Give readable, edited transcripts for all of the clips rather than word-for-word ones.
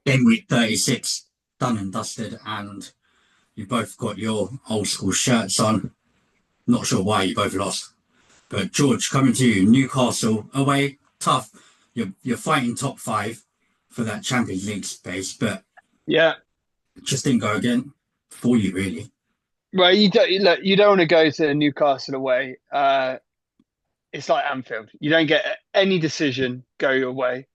Game week 36 done and dusted, and you both got your old school shirts on. Not sure why you both lost. But George, coming to you, Newcastle away, tough. You're fighting top five for that Champions League space, but Yeah. it just didn't go again for you, really. Well, you don't want to go to Newcastle away. It's like Anfield. You don't get any decision go your way.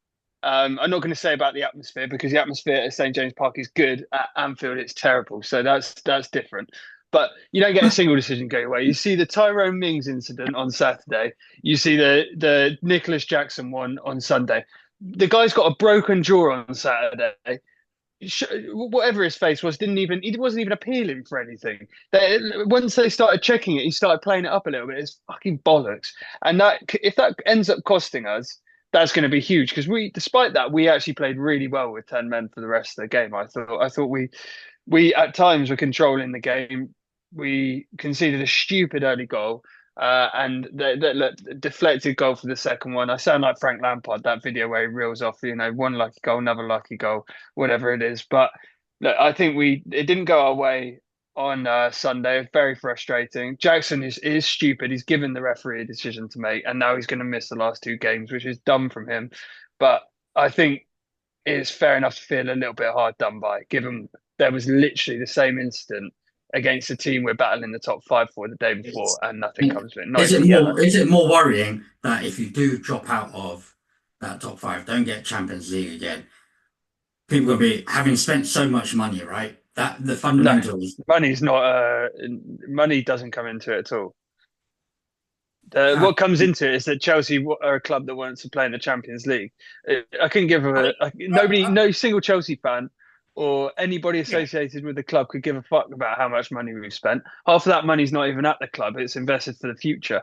I'm not going to say about the atmosphere because the atmosphere at St James Park is good. At Anfield, it's terrible. So that's different. But you don't get a single decision go your way. You see the Tyrone Mings incident on Saturday. You see the Nicholas Jackson one on Sunday. The guy's got a broken jaw on Saturday. Whatever his face was, didn't even he wasn't even appealing for anything. Once they started checking it, he started playing it up a little bit. It's fucking bollocks. And that if that ends up costing us, that's going to be huge because despite that, we actually played really well with 10 men for the rest of the game. I thought we at times were controlling the game. We conceded a stupid early goal. And the deflected goal for the second one. I sound like Frank Lampard, that video where he reels off, one lucky goal, another lucky goal, whatever it is. But look, I think it didn't go our way on Sunday. Very frustrating. Jackson is stupid. He's given the referee a decision to make, and now he's going to miss the last two games, which is dumb from him. But I think it's fair enough to feel a little bit hard done by, given there was literally the same incident against a team we're battling the top five for the day before, and nothing comes of it. Not Is even it a yellow. more is it more worrying that if you do drop out of that top five, don't get Champions League again, people will be having spent so much money, right? That the No, fundamentals. money's not. Money doesn't come into it at all. How, What comes into it is that Chelsea are a club that wants to play in the Champions League. I couldn't give I mean, no single Chelsea fan or anybody yeah, associated with the club could give a fuck about how much money we've spent. Half of that money's not even at the club; it's invested for the future.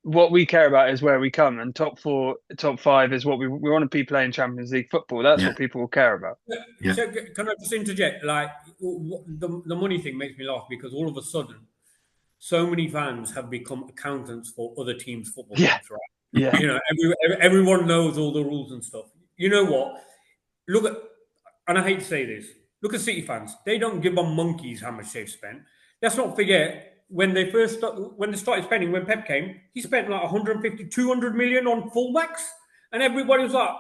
What we care about is where we come, and top four, top five is what we want to be playing Champions League football. That's yeah, what people will care about. yeah. So can I just interject? Like the money thing makes me laugh because all of a sudden, so many fans have become accountants for other teams' football Yeah, clubs, right? yeah, Everyone knows all the rules and stuff. You know what? Look at, and I hate to say this, look at City fans. They don't give a monkeys how much they've spent. Let's not forget when they started spending, when Pep came, he spent like 150, 200 million on fullbacks, and everybody was like,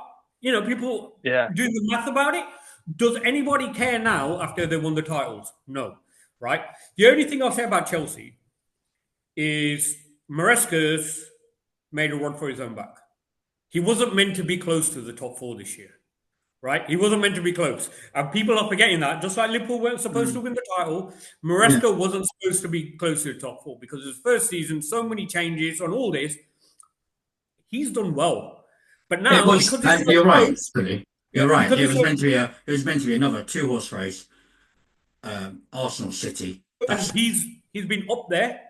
people yeah. doing the math about it. Does anybody care now after they won the titles? No, right? The only thing I'll say about Chelsea is Maresca's made a run for his own back. He wasn't meant to be close to the top four this year, right? He wasn't meant to be close. And people are forgetting that. Just like Liverpool weren't supposed to Mm, win the title, yeah. Maresca wasn't supposed to be close to the top four because his first season, so many changes on all this, he's done well. But It now, was, because it's and so you're right, close, Billy. yeah, You're right. because it's so, It was meant to be another two horse race. Arsenal City. and That's he's been up there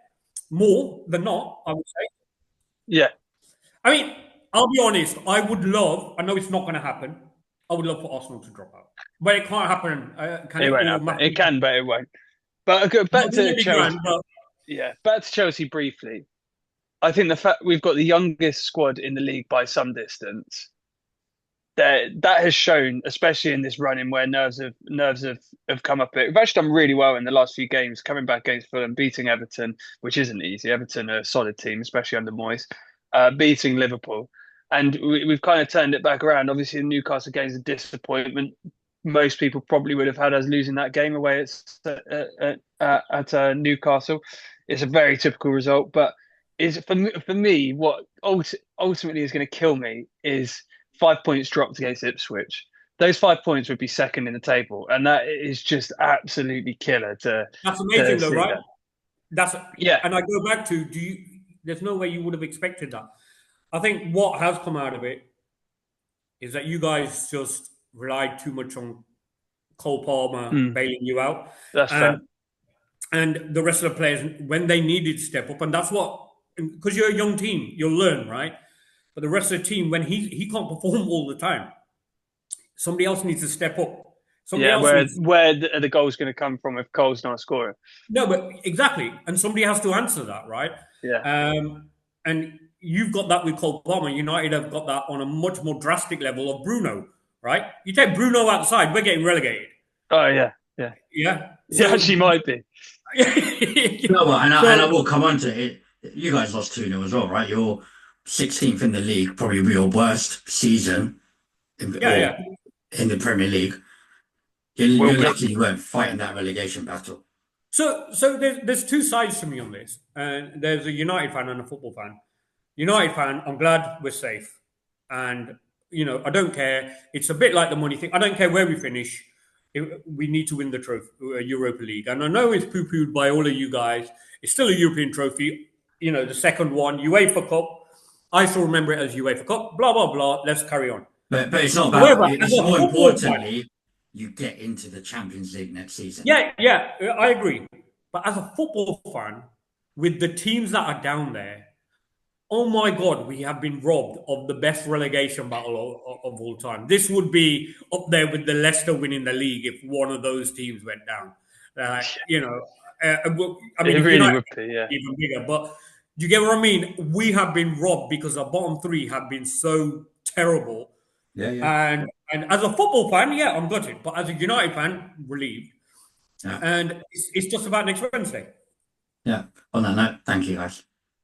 more than not, I would say. Yeah, I mean, I'll be honest. I would love. I know it's not going to happen. I would love for Arsenal to drop out, but it can't happen, can it it? won't Or happen. It can, mathematically, but it won't. But okay, back not to wouldn't be Chelsea. grand. But Yeah, back to Chelsea briefly. I think the fact we've got the youngest squad in the league by some distance, that has shown, especially in this running where nerves have come up a bit. We've actually done really well in the last few games, coming back against Fulham, beating Everton, which isn't easy. Everton are a solid team, especially under Moyes, beating Liverpool. And we've kind of turned it back around. Obviously, the Newcastle game is a disappointment. Most people probably would have had us losing that game away at Newcastle. It's a very typical result, but is for me what ultimately is going to kill me is 5 points dropped against Ipswich. Those 5 points would be second in the table, and that is just absolutely killer that's to amazing, though, see right? that. That's Yeah, and I go back to do you? There's no way you would have expected that. I think what has come out of it is that you guys just relied too much on Cole Palmer mm, bailing you out, that's fair. and and the rest of the players when they needed to step up, and that's what because you're a young team, you'll learn, right? But the rest of the team, when he can't perform all the time, somebody else needs to step up. Somebody Yeah, else where needs the goal's going to come from if Cole's not scoring? no, but exactly, and somebody has to answer that, right? Yeah, And you've got that with Cole Palmer. United have got that on a much more drastic level of Bruno. right? You take Bruno outside, we're getting relegated. Oh yeah. Yeah. It actually might be. No, well, and I will come on to it. You guys lost 2-0 as well, right? You're 16th in the league, probably your worst season in, or in the Premier League. You're lucky you weren't fighting that relegation battle. So there's two sides to me on this. And there's a United fan and a football fan. United fan, I'm glad we're safe. And, I don't care. It's a bit like the money thing. I don't care where we finish. We need to win the trophy, Europa League. And I know it's poo-pooed by all of you guys. It's still a European trophy. The second one, UEFA Cup. I still remember it as UEFA Cup. Blah, blah, blah. Let's carry on. But it's not about... However, it's more importantly... you get into the Champions League next season. Yeah, I agree. But as a football fan, with the teams that are down there, oh my God, we have been robbed of the best relegation battle of all time. This would be up there with the Leicester winning the league if one of those teams went down. I mean, it really would be, even bigger. But do you get what I mean? We have been robbed because our bottom three have been so terrible. Yeah. And as a football fan, I'm gutted. But as a United fan, relieved. Yeah. And it's just about next Wednesday. Yeah. On that note, thank you guys.